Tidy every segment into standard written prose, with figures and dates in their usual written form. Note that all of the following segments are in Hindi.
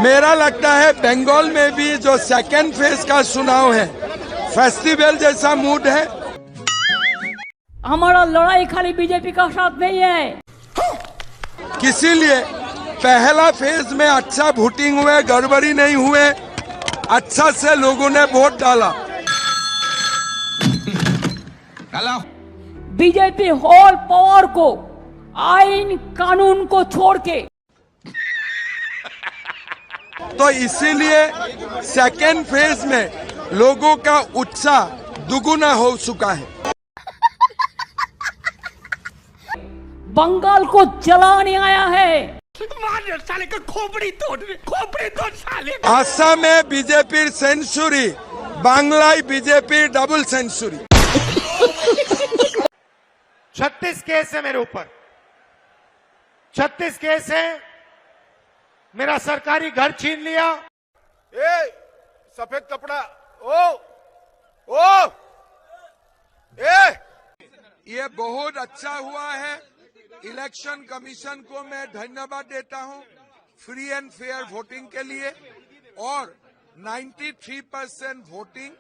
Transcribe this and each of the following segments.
मेरा लगता है बंगाल में भी जो सेकेंड फेज का चुनाव है, फेस्टिवल जैसा मूड है। हमारा लड़ाई खाली बीजेपी का साथ नहीं है। इसीलिए पहला फेज में अच्छा वोटिंग हुए, गड़बड़ी नहीं हुए, अच्छा से लोगों ने वोट डाला। बीजेपी होल पावर को, आइन कानून को छोड़ के, तो इसीलिए सेकेंड फेज में लोगों का उत्साह दुगुना हो चुका है। बंगाल को जलाने आया है। साले का खोपड़ी तोड़ साले। आसाम में बीजेपी सेंचुरी, बांग्लाय बीजेपी डबल सेंचुरी। 36 केस है मेरे ऊपर, 36 केस है। मेरा सरकारी घर छीन लिया। सफेद कपड़ा, ओ ये बहुत अच्छा हुआ है। इलेक्शन कमीशन को मैं धन्यवाद देता हूं फ्री एंड फेयर वोटिंग के लिए, और 93% voting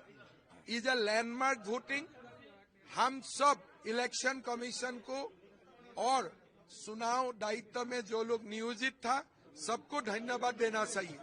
is a landmark voting. हम सब इलेक्शन कमीशन को और चुनाव दायित्व में जो लोग नियोजित था सबको धन्यवाद देना चाहिए।